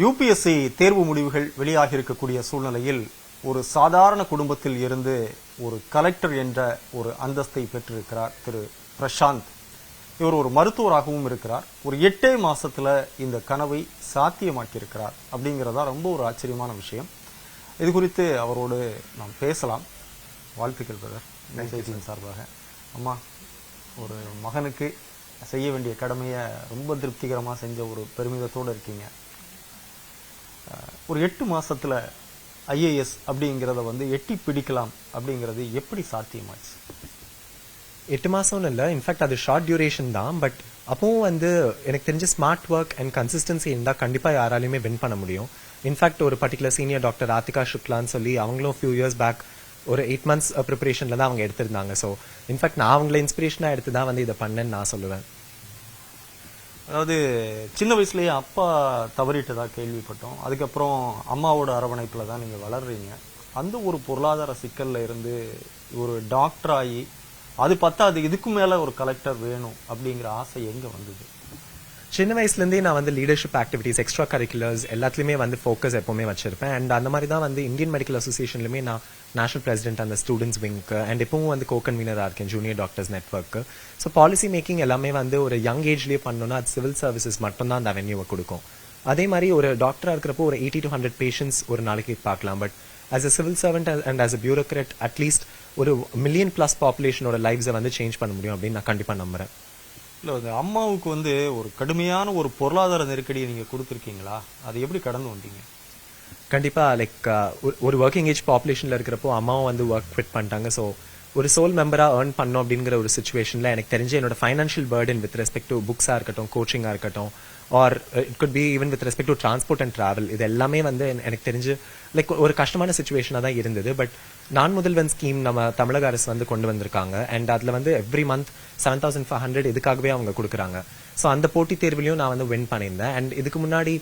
UPSC தேர்வு முடிவுகள் வெளியாகி இருக்கக்கூடிய சூழ்நிலையில் ஒரு சாதாரண குடும்பத்தில் இருந்து ஒரு கலெக்டர் என்ற ஒரு அந்தஸ்தை பெற்றிருக்கிறார் திரு பிரசாந்த். இவர் ஒரு மருத்துவராகவும் இருக்கிறார். ஒரு 8 மாசத்துல இந்த கனவை சாத்தியமாக்கியிருக்கிறார் அப்படிங்கிறதா ரொம்ப ஒரு ஆச்சரியமான விஷயம். இது குறித்து அவரோடு நாம் பேசலாம். வாழ்த்துக்கள் பிரதர், நிகழ்ச்சியின் சார்பாக. அம்மா, ஒரு மகனுக்கு செய்ய வேண்டிய கடமையை ரொம்ப திருப்திகரமாக செஞ்ச ஒரு பெருமிதத்தோடு இருக்கீங்க. ஒரு 8 மாசத்துல ஐஏஎஸ் அப்படிங்கிறத எட்டி பிடிக்கலாம் அப்படிங்கிறது எப்படி சாத்தியமாச்சு? 8 மாசம்னு இல்லை, இன்ஃபேக்ட் அது ஷார்ட் டியூரேஷன் தான். பட் அப்பவும் எனக்கு தெரிஞ்ச ஸ்மார்ட் ஒர்க் அண்ட் கன்சிஸ்டன்சி இருந்தால் கண்டிப்பாக யாராலையுமே வின் பண்ண முடியும். இன்ஃபேக்ட் ஒரு பர்டிகுலர் சீனியர் டாக்டர் ராதிகா சுக்லான்னு சொல்லி அவங்களும் ஃபியூ இயர்ஸ் பேக் ஒரு 8 months ப்ரிப்பரேஷன்ல தான் அவங்க எடுத்திருந்தாங்க. ஸோ இன்ஃபேக்ட் நான் அவங்கள இன்ஸ்பிரேஷனாக எடுத்து தான் இதை பண்ணேன்னு நான் சொல்லுவேன். அதாவது சின்ன வயசுலேயே அப்பா தவறிட்டதா கேள்விப்பட்டோம். அதுக்கப்புறம் அம்மாவோட அரவணைப்பில் தான் நீங்கள் வளர்றீங்க. அந்த ஒரு பொருளாதார சிக்கல்ல இருந்து ஒரு டாக்டர் ஆகி அது பத்தாது, இதுக்கு மேலே ஒரு கலெக்டர் வேணும் அப்படிங்கிற ஆசை எங்கே வந்தது? சின்ன வயசுலேருந்தே நான் லீடர்ஷிப் ஆக்டிவிட்டிஸ், எக்ஸ்ட்ரா கரிக்குலர்ஸ் எல்லாத்துலேயுமே ஃபோக்கஸ் எப்பவுமே வச்சிருப்பேன். அண்ட் அந்த மாதிரி தான் இந்தியன் மெடிக்கல் அசோசியேஷன்லுமே நான் நேஷனல் பிரசிடென்ட் அந்த ஸ்டூடெண்ட்ஸ் விங்க்கு அண்ட் எப்பவும் கோ கன்வீனராக இருக்கேன் junior doctors network. So policy making எல்லாமே ஒரு யங் ஏஜ்லேயே பண்ணோன்னா அது சிவில் சர்வீசஸ் மட்டும் தான் அந்த அவென்யூவை கொடுக்கும். அதே மாதிரி ஒரு டாக்டராக இருக்கிறப்போ ஒரு 80 to 100 பேஷண்ட்ஸ் ஒரு நாளைக்கு பார்க்கலாம். But as a civil servant and as a bureaucrat at least ஒரு 1 million+ பாப்புலேஷனோட லைஃப்ஸை சேஞ்ச் பண்ண முடியும் அப்படின்னு நான் கண்டிப்பாக நம்புறேன். இல்லை, அம்மாவுக்கு ஒரு கடுமையான ஒரு பொருளாதார நெருக்கடியை நீங்கள் கொடுத்துருக்கீங்களா? அதை எப்படி கடந்து வந்தீங்க? கண்டிப்பாக லைக் ஒரு ஒர்க்கிங் ஏஜ் பாப்புலேஷனில் இருக்கிறப்போ அம்மாவும் ஒர்க் குவிட் பண்ணிட்டாங்க. ஸோ ஒரு சோல் மெம்பராக ஏர்ன் பண்ணோம் அப்படிங்கிற ஒரு சுச்சுவேஷனில் எனக்கு தெரிஞ்ச என்னோட financial burden with respect to புக்ஸாக இருக்கட்டும், கோச்சிங்காக இருக்கட்டும், or it could be even with respect to transport and travel, இது எல்லாமே எனக்கு தெரிஞ்சு லைக் ஒரு கஷ்டமான சுச்சுவேஷனாக தான் இருந்தது. பட் நான் முதல்வன் ஸ்கீம் நம்ம தமிழக அரசு கொண்டு வந்திருக்காங்க. அண்ட் அதில் எவ்ரி மந்த் 7,500 இதுக்காகவே அவங்க கொடுக்குறாங்க. ஸோ அந்த போட்டித் தேர்விலையும் நான் வின் பண்ணியிருந்தேன். அண்ட் இதுக்கு முன்னாடி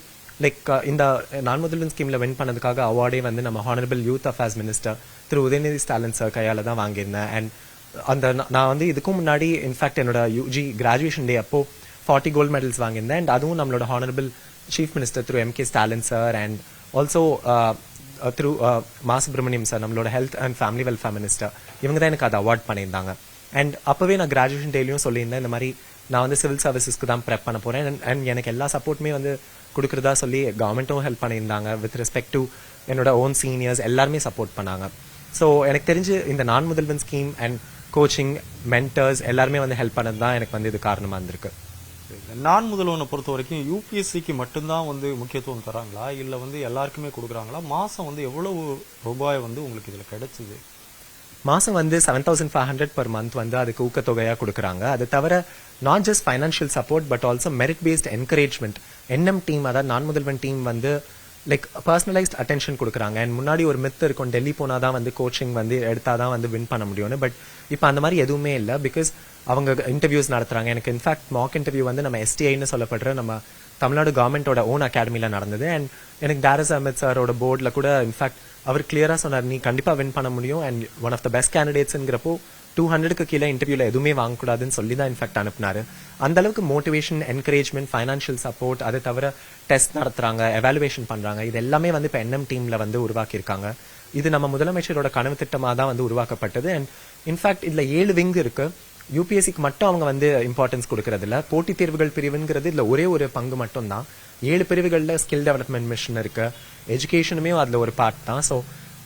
லைக் இந்த நான் முதல்வன் ஸ்கீம்ல வின் பண்ணதுக்காக அவார்டே நம்ம honourable youth affairs minister Thiru Udhayanidhi Stalin sir கையால தான் வாங்கியிருந்தேன். அண்ட் அந்த நான் இதுக்கும் முன்னாடி இன்ஃபேக்ட் என்னோட யூஜி கிராஜுவேஷன் டே அப்போ 40 கோல்ட் மெடல்ஸ் வாங்கியிருந்தேன். அண்ட் அதுவும் நம்மளோட honourable chief minister Thiru MK Stalin sir and also Thiru Ma Subramaniam sir, நம்மளோட health and family welfare minister, இவங்க தான் எனக்கு அதை அவார்ட் பண்ணியிருந்தாங்க. அண்ட் அப்பவே நான் கிராஜுவேஷன் டேலையும் சொல்லியிருந்தேன், இந்த மாதிரி நான் சிவில் சர்வீசஸ்க்கு தான் ப்ரெப் பண்ண போறேன். அண்ட் எனக்கு எல்லா சப்போர்ட்டுமே கொடுக்குறதா சொல்லி கவர்மெண்ட்டும் ஹெல்ப் பண்ணியிருந்தாங்க. வித் ரெஸ்பெக்ட் டு என்னோட ஓன் சீனியர்ஸ் எல்லாருமே சப்போர்ட் பண்ணாங்க. ஸோ எனக்கு தெரிஞ்சு இந்த நான் முதல்வன் ஸ்கீம் அண்ட் கோச்சிங் மென்டர்ஸ் எல்லாருமே ஹெல்ப் பண்ணது தான் எனக்கு இது காரணமாக இருந்திருக்கு. நான் முதல்வனை பொறுத்த வரைக்கும் யூபிஎஸ்சிக்கு மட்டும்தான் முக்கியத்துவம் தராங்களா, இல்லை எல்லாருக்குமே கொடுக்குறாங்களா? மாசம் எவ்வளவு ரூபாய் உங்களுக்கு இதில் கிடைச்சது? மாசம் 7,500 per month அதுக்கு ஊக்கத்தொகையா கொடுக்குறாங்க. அது தவிர not just financial support but also merit based encouragement. NM team, அதாவது Naan Mudhalvan team like personalised attention கொடுக்குறாங்க. அண்ட் முன்னாடி ஒரு மித் இருக்கும், டெல்லி போனாதான் கோச்சிங் எடுத்தாதான் வின் பண்ண முடியும்னு. பட் இப்போ அந்த மாதிரி எதுவுமே இல்லை. பிகாஸ் அவங்க இன்டர்வியூஸ் நடத்துறாங்க. எனக்கு இன்ஃபேக்ட் மாக் இன்டர்வியூ நம்ம STIன்னு சொல்லப்படுற நம்ம தமிழ்நாடு கவர்மெண்டோட ஓன் அகாடமியில நடந்தது. அண்ட் எனக்கு டாரஸ் அஹமத் சாரோட போர்டில் கூட இன்ஃபேக்ட் அவர் கிளியரா சொன்னார், நீ கண்டிப்பா வின் பண்ண முடியும் and one of the best கேண்டிடேட்ஸ்ங்கிறப்போ 200க்கு கீழே இன்டர்வியூல எதுவுமே வாங்கக்கூடாதுன்னு சொல்லி தான் இன்ஃபேக்ட் அனுப்புனாரு. அந்த அளவுக்கு மோட்டிவேஷன், என்கரேஜ்மெண்ட், ஃபைனான்ஷியல் சப்போர்ட், அதை தவிர டெஸ்ட் நடத்துறாங்க, எவாலுவேஷன் பண்றாங்க. இது எல்லாமே இப்போ NM டீம்ல உருவாக்கியிருக்காங்க. இது நம்ம முதலமைச்சரோட கனவு திட்டமாக தான் உருவாக்கப்பட்டது. அண்ட் இன்ஃபேக்ட் இதுல 7 விங் இருக்கு. யூபிஎஸ்சிக்கு மட்டும் அவங்க இம்பார்ட்டன்ஸ் கொடுக்கறது இல்ல. போட்டித் தேர்வுகள் பிரிவுங்கிறது இதுல ஒரே ஒரு பங்கு மட்டும் தான். 7 பிரிவுகள்ல ஸ்கில் டெவலப்மெண்ட் மிஷன் இருக்கு, எஜுகேஷனுமே அதுல ஒரு பார்ட் தான். ஸோ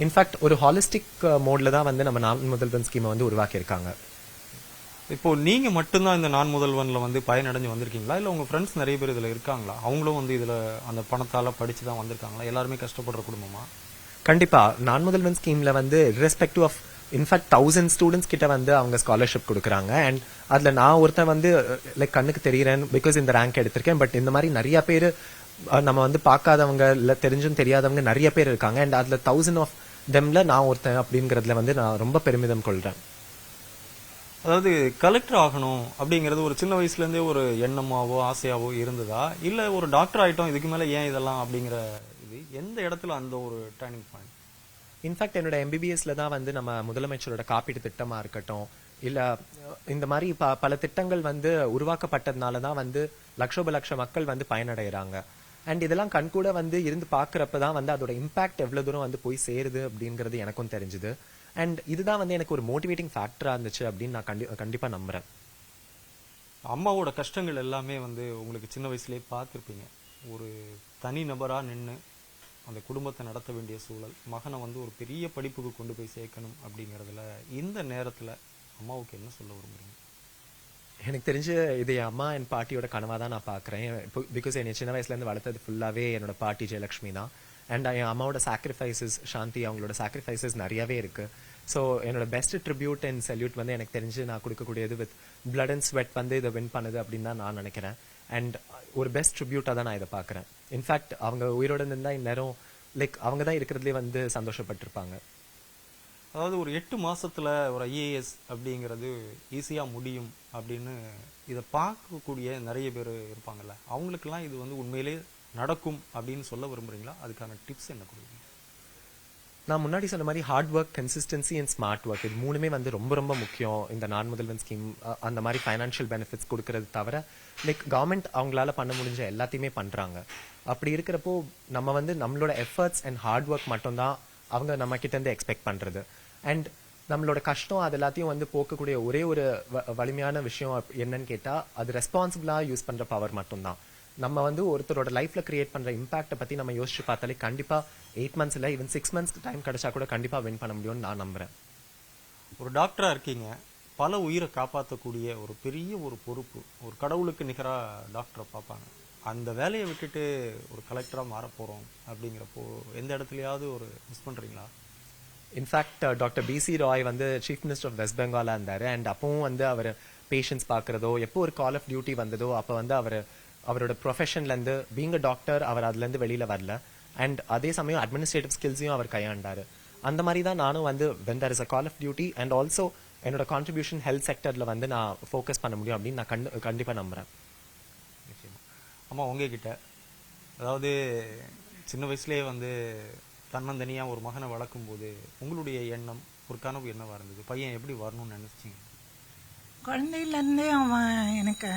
இன்ஃபேக்ட் ஒரு ஹாலிஸ்டிக் மோட்ல தான் நம்ம நான் முதல்வன் ஸ்கீமை உருவாக்கியிருக்காங்க. இப்போ நீங்க மட்டும்தான் இந்த நான் முதல்வன்ல பயனடைஞ்சு வந்திருக்கீங்களா, இல்ல உங்க ஃப்ரெண்ட்ஸ் நிறைய பேர் இதுல இருக்காங்களா? அவங்களும் இதுல அந்த பணத்தால படிச்சு தான் வந்திருக்காங்களா? எல்லாருமே கஷ்டப்படுற குடும்பமா? கண்டிப்பா நான் முதல்வன் ஸ்கீம்ல irrespective ஆஃப் இன்ஃபேக்ட் 1000 ஸ்டூடெண்ட்ஸ் கிட்ட அவங்க ஸ்காலர்ஷிப் கொடுக்குறாங்க. அண்ட் அதுல நான் ஒருத்தன் லைக் கண்ணுக்கு தெரியுறேன் பிகாஸ் இந்த ரேங்க் எடுத்திருக்கேன். பட் இந்த மாதிரி நிறைய பேர் நம்ம பார்க்காதவங்க இல்ல தெரிஞ்சும் தெரியாதவங்க நிறைய பேர் இருக்காங்க. அண்ட் அதுல 1000 ஆஃப் தெம்ல நான் ஒருத்தன் அப்படிங்கறதுல நான் ரொம்ப பெருமிதம் கொள்றேன். அதாவது கலெக்டர் ஆகணும் அப்படிங்கிறது ஒரு சின்ன வயசுல இருந்தே ஒரு எண்ணமாவோ ஆசையாவோ இருந்ததா, இல்ல ஒரு டாக்டர் ஆயிட்டோம் இதுக்கு மேல ஏன் இதெல்லாம் அப்படிங்கிற இது எந்த இடத்துல அந்த ஒரு டர்னிங் பாயிண்ட்? இன்ஃபேக்ட் என்னோட MBBSல தான் நம்ம முதலமைச்சரோட காப்பீட்டு திட்டமா இருக்கட்டும், இல்ல இந்த மாதிரி பல திட்டங்கள் உருவாக்கப்பட்டதுனால தான் லட்சோப லட்ச மக்கள் பயனடைகிறாங்க. அண்ட் இதெல்லாம் கண்கூட வந்து இருந்து பாக்குறப்ப தான் வந்து அதோட இம்பாக்ட் எவ்வளவு தூரம் வந்து போய் சேருது அப்படிங்கிறது எனக்கும் தெரிஞ்சுது. அண்ட் இதுதான் வந்து எனக்கு ஒரு மோட்டிவேட்டிங் ஃபேக்டரா இருந்துச்சு அப்படின்னு நான் கண்டிப்பா நம்புறேன். அம்மாவோட கஷ்டங்கள் எல்லாமே வந்து உங்களுக்கு சின்ன வயசுலயே பார்த்துருப்பீங்க. ஒரு தனி நபரா நின்று அந்த குடும்பத்தை நடத்த வேண்டிய சூழல், மகனை வந்து ஒரு பெரிய படிப்புக்கு கொண்டு போய் சேர்க்கணும் அப்படிங்கறதுல இந்த நேரத்துல அம்மாவுக்கு என்ன சொல்ல விரும்புறீங்க? எனக்கு தெரிஞ்சு இது என் அம்மா என் பாட்டியோட கனவா தான் நான் பாக்குறேன். பிகாஸ் என்னை சின்ன வயசுல இருந்து வளர்த்தது ஃபுல்லாவே என்னோட பாட்டி ஜெயலட்சுமி தான். அண்ட் என் அம்மாவோட சாக்ரிஃபைசஸ், சாந்தி அவங்களோட சாக்ரிஃபைசஸ் நிறையவே இருக்கு. ஸோ என்னோட பெஸ்ட் ட்ரிபியூட் அண்ட் சல்யூட் வந்து எனக்கு தெரிஞ்சு நான் கொடுக்கக்கூடியது வித் பிளட் அண்ட் ஸ்வெட் வந்து இதை வின் பண்ணுது அப்படின்னு தான் நான் நினைக்கிறேன். அண்ட் ஒரு பெஸ்ட் ட்ரிபியூட்டா தான் நான் இதை பாக்குறேன். இன்ஃபேக்ட் அவங்க உயிரோட இருந்தா இந்நேரம் லைக் அவங்க தான் இருக்கிறதுலே வந்து சந்தோஷப்பட்டிருப்பாங்க. அதாவது ஒரு 8 மாசத்துல ஒரு ஐஏஎஸ் அப்படிங்கிறது ஈஸியா முடியும் அப்படின்னு இதை பார்க்கக்கூடிய நிறைய பேர் இருப்பாங்கல்ல, அவங்களுக்கெல்லாம் இது வந்து உண்மையிலே நடக்கும் அப்படின்னு சொல்ல விரும்புறீங்களா? அதுக்கான டிப்ஸ் என்ன கொடுக்குறீங்க? நான் முன்னாடி சொன்ன மாதிரி hard work, consistency and smart work, இது மூணுமே வந்து ரொம்ப ரொம்ப முக்கியம். இந்த நான் முதல்வன் ஸ்கீம் அந்த மாதிரி ஃபைனான்ஷியல் பெனிஃபிட்ஸ் கொடுக்கறது தவிர லைக் கவர்மெண்ட் அவங்களால பண்ண முடிஞ்ச எல்லாத்தையுமே பண்றாங்க. அப்படி இருக்கிறப்போ நம்ம வந்து நம்மளோட எஃபர்ட்ஸ் அண்ட் ஹார்ட் ஒர்க் மட்டும்தான் அவங்க நம்ம கிட்ட இருந்து எக்ஸ்பெக்ட் பண்றது. அண்ட் நம்மளோட கஷ்டம் அது எல்லாத்தையும் வந்து போக்கக்கூடிய ஒரே ஒரு வலிமையான விஷயம் என்னன்னு கேட்டா அது ரெஸ்பான்சிபிளா யூஸ் பண்ற பவர் மட்டும்தான். நம்ம வந்து ஒருத்தரோட லைஃப்ல கிரியேட் பண்ற இம்பாக்ட பத்தி நம்ம யோசிச்சு பார்த்தாலே கண்டிப்பா 8 months இல்ல ஈவன் 6 months டைம் கிடைச்சா கூட கண்டிப்பா வின் பண்ண முடியும்னு நான் நம்புறேன். ஒரு டாக்டரா இருக்கீங்க, பல உயிரை காப்பாற்றக்கூடிய ஒரு பெரிய ஒரு பொறுப்பு. ஒரு கடவுளுக்கு நிகரா டாக்டரை பார்ப்பாங்க. அந்த வேலையை விட்டுட்டு ஒரு கலெக்டரா மாற போறோம் அப்படிங்கிறப்போ எந்த இடத்துலயாவது ஒரு மிஸ் பண்றீங்களா? இன்ஃபேக்ட் டாக்டர் பிசி ராய் வந்து சீஃப் மினிஸ்டர் ஆஃப் வெஸ்ட் பெங்காலா இருந்தாரு. அண்ட் அப்பவும் வந்து அவர் பேஷண்ட்ஸ் பாக்குறதோ எப்போ ஒரு கால் ஆஃப் டியூட்டி வந்ததோ அப்ப வந்து அவரோட ப்ரொஃபஷன்ல இருந்து பீங் அ டாக்டர் அவர் அதுல இருந்து வெளியில வரல. அண்ட் அதே சமயம் அட்மினிஸ்ட்ரேட்டிவ் ஸ்கில்ஸையும் அவர் கையாண்டாரு. அந்த மாதிரி தான் நானும் வந்து when there is a call of duty and also என்னோட கான்ட்ரிபியூஷன் ஹெல்த் செக்டர்ல வந்து நான் ஃபோக்கஸ் பண்ண முடியும் அப்படின்னு நான் கண்டிப்பா நம்புறேன். நிச்சயமா. அம்மா உங்ககிட்ட, அதாவது சின்ன வயசுலயே வந்து தன்னந்தனியா ஒரு மகனை வளர்க்கும் போது உங்களுடைய எண்ணம், ஒரு கனவு என்னவா இருந்தது? பையன் எப்படி வரணும்னு நினைச்சீங்க? குழந்தையிலேருந்தே அவன் எனக்கு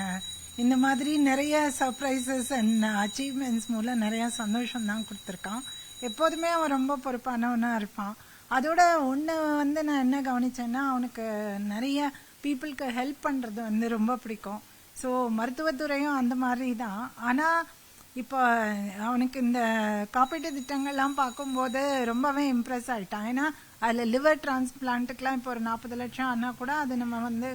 இந்த மாதிரி நிறைய சர்ப்ரைசஸ் அண்ட் அச்சீவ்மெண்ட்ஸ் மூலம் நிறைய சந்தோஷம் தான் கொடுத்துருக்கான். எப்போதுமே அவன் ரொம்ப பொறுப்பானவனா இருப்பான். அதோட ஒன்று வந்து நான் என்ன கவனிச்சேன்னா அவனுக்கு நிறைய பீப்புளுக்கு ஹெல்ப் பண்ணுறது வந்து ரொம்ப பிடிக்கும். ஸோ மருத்துவத்துறையும் அந்த மாதிரி தான். ஆனால் இப்போ அவனுக்கு இந்த காப்பீட்டு திட்டங்கள்லாம் பார்க்கும்போது ரொம்பவே இம்ப்ரெஸ் ஆயிட்டான். ஏன்னா அதில் லிவர் டிரான்ஸ்பிளான்ட்டுக்கெலாம் இப்போ ஒரு 40 லட்சம் ஆனால் கூட அது நம்ம வந்து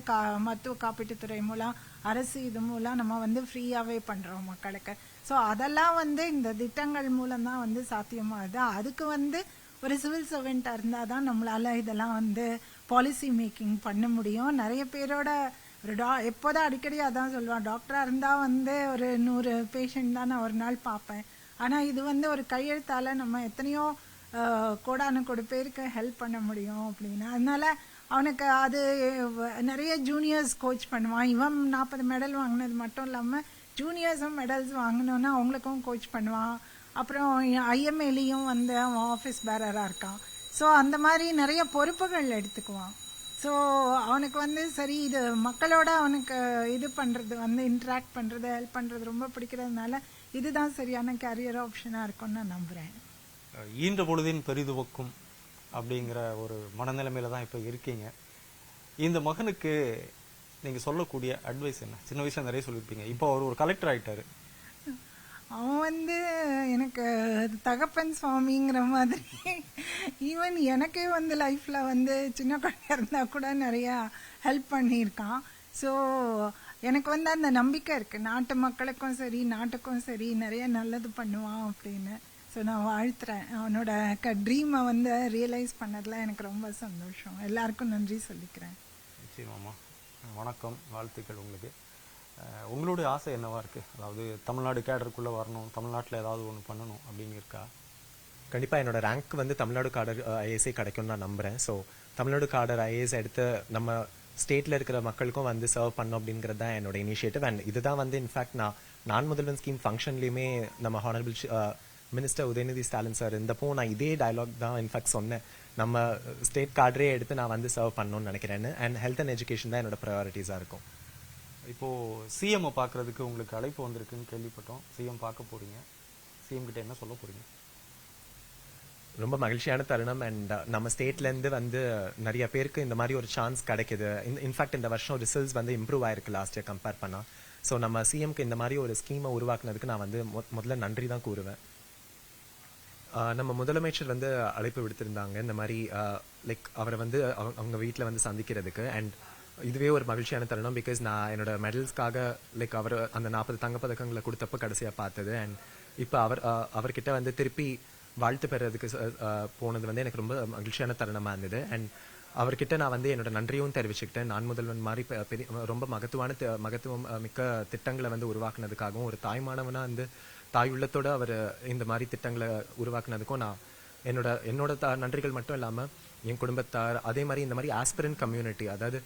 மருத்துவ காப்பீட்டுத்துறை மூலம் அரசு இது மூலம் நம்ம வந்து ஃப்ரீயாகவே பண்ணுறோம் மக்களுக்கு. ஸோ அதெல்லாம் வந்து இந்த திட்டங்கள் மூலம் தான் வந்து சாத்தியமாகுது. அதுக்கு வந்து ஒரு சிவில் சர்வெண்ட்டாக இருந்தால் தான் நம்மளால இதெல்லாம் வந்து பாலிசி மேக்கிங் பண்ண முடியும். நிறைய பேரோட ஒரு எப்போதான் அடிக்கடி அதான் சொல்லுவான், டாக்டரா இருந்தா வந்து ஒரு 100 பேஷண்ட் தான் நான் ஒரு நாள் பார்ப்பேன். ஆனா இது வந்து ஒரு கையெழுத்தால நம்ம எத்தனையோ கோடானு கோடி பேருக்கு ஹெல்ப் பண்ண முடியும் அப்படின்னு. அதனால அவனுக்கு அது நிறைய ஜூனியர்ஸ் கோச் பண்ணுவான். இவன் 40 மெடல் வாங்கினது மட்டும் இல்லாம ஜூனியர்ஸும் மெடல்ஸ் வாங்கினோன்னா அவங்களுக்கும் கோச் பண்ணுவான். அப்புறம் ஐஎம்ஏலையும் வந்து அவன் ஆஃபீஸ் பேரரா இருக்கான். ஸோ அந்த மாதிரி நிறைய பொறுப்புகள் எடுத்துக்குவான். ஸோ அவனுக்கு வந்து சரி இது மக்களோட அவனுக்கு இது பண்ணுறது வந்து இன்ட்ராக்ட் பண்ணுறது ஹெல்ப் பண்ணுறது ரொம்ப பிடிக்கிறதுனால இதுதான் சரியான கேரியர் ஆப்ஷனாக இருக்கும்னு நான் நம்புகிறேன். ஈன்ற பொழுதின் பெரிதுவக்கும் அப்படிங்கிற ஒரு மனநிலைமையில தான் இப்போ இருக்கீங்க. இந்த மகனுக்கு நீங்கள் சொல்லக்கூடிய அட்வைஸ் என்ன? சின்ன வயசுல நிறைய சொல்லியிருப்பீங்க, இப்போ அவர் ஒரு கலெக்டர் ஆகிட்டாரு. அவன் வந்து எனக்கு தகப்பன் சுவாமிங்கிற மாதிரி. ஈவன் எனக்கே வந்து லைஃப்ல வந்து சின்ன குழந்தையா இருந்தா கூட நிறைய ஹெல்ப் பண்ணியிருக்கான். ஸோ எனக்கு வந்து அந்த நம்பிக்கை இருக்கு, நாட்டு மக்களுக்கும் சரி நாட்டுக்கும் சரி நிறைய நல்லது பண்ணுவான் அப்படின்னு. ஸோ நான் வாழ்த்துறேன். அவனோட ட்ரீமை வந்து ரியலைஸ் பண்ணதுல எனக்கு ரொம்ப சந்தோஷம். எல்லாருக்கும் நன்றி சொல்லிக்கிறேன். நிச்சயமாம்மா, வணக்கம், வாழ்த்துக்கள் உங்களுக்கு. உங்களுடைய ஆசை என்னவா இருக்கு? அதாவது தமிழ்நாடு கேடருக்குள்ள வரணும், தமிழ்நாட்டில் ஏதாவது ஒன்று பண்ணணும் அப்படின்னு இருக்கா? கண்டிப்பா என்னோட ரேங்க் வந்து தமிழ்நாடு காடர் ஐஏஎஸ்ஐ கிடைக்கும்னு நான் நம்புறேன். ஸோ தமிழ்நாடு காடர் ஐஏஎஸ் எடுத்து நம்ம ஸ்டேட்ல இருக்கிற மக்களுக்கும் வந்து சர்வ் பண்ணோம் அப்படிங்கிறது தான் என்னோட இனிஷியேட்டிவ். அண்ட் இதுதான் வந்து இன்ஃபேக்ட் நான் முதல்வன் ஸ்கீம் ஃபங்க்ஷன்லயுமே நம்ம honourable minister Udhayanidhi Stalin sir இருந்தப்போ நான் இதே டயலாக் தான் இன்ஃபேக்ட் சொன்னேன். நம்ம ஸ்டேட் கார்டரே எடுத்து நான் வந்து சர்வ் பண்ணணும்னு நினைக்கிறேன்னு. அண்ட் ஹெல்த் அண்ட் எஜுகேஷன் தான் என்னோட ப்ரையாரிட்டிஸா இருக்கும். இப்போ சிஎம் பார்க்கறதுக்கு உங்களுக்கு அழைப்பு வந்திருக்குன்னு கேள்விப்பட்டோம். சிஎம் பார்க்க போறீங்க, சிஎம் கிட்ட என்ன சொல்ல போறீங்க? ரொம்ப மகிழ்ச்சியான தருணம். அண்ட் நம்ம ஸ்டேட்ல இருந்து வந்து நிறைய பேருக்கு இந்த மாதிரி ஒரு சான்ஸ் கிடைக்குது. இன்ஃபேக்ட் இந்த வருஷம் ரிசல்ட்ஸ் வந்து இம்ப்ரூவ் ஆயிருக்கு லாஸ்ட் இயர் கம்பேர் பண்ணா. ஸோ நம்ம சிஎம்க்கு இந்த மாதிரி ஒரு ஸ்கீமை உருவாக்குனதுக்கு நான் வந்து முதல்ல நன்றி தான் கூறுவேன். நம்ம முதலமைச்சர் வந்து அழைப்பு விடுத்திருந்தாங்க இந்த மாதிரி லைக் அவரை வந்து அவங்க வீட்டில் வந்து சந்திக்கிறதுக்கு. அண்ட் இதுவே ஒரு மகிழ்ச்சியான தருணம். பிகாஸ் நான் என்னோட மெடல்ஸ்க்காக லைக் அவர் அந்த 40 தங்கப்பதக்கங்களை கொடுத்தப்ப கடைசியா பார்த்தது. அண்ட் இப்போ அவர்கிட்ட வந்து திருப்பி வாழ்த்து பெறதுக்கு போனது வந்து எனக்கு ரொம்ப மகிழ்ச்சியான தருணமா இருந்தது. அண்ட் அவர்கிட்ட நான் வந்து என்னோட நன்றியும் தெரிவிச்சுக்கிட்டேன். நான் முதல்வன் மாதிரி ரொம்ப மகத்துவம் மிக்க திட்டங்களை வந்து உருவாக்குனதுக்காகவும், ஒரு தாய்மானவனா வந்து தாய் உள்ளத்தோட அவர் இந்த மாதிரி திட்டங்களை உருவாக்குனதுக்கும் நான் என்னோட நன்றிகள் மட்டும் இல்லாம என் குடும்பத்தார், அதே மாதிரி இந்த மாதிரி ஆஸ்பிரண்ட் கம்யூனிட்டி, அதாவது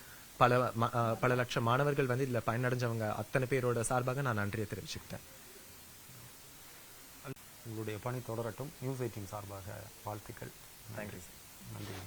பல லட்சம் மாணவர்கள் வந்து இதுல பயனடைஞ்சவங்க அத்தனை பேரோட சார்பாக நான் நன்றியை தெரிவிச்சுக்கிட்டேன். உங்களுடைய பணி தொடரட்டும். நியூஸ் 18 சார்பாக வாழ்த்துக்கள். தேங்க்யூ. நன்றி.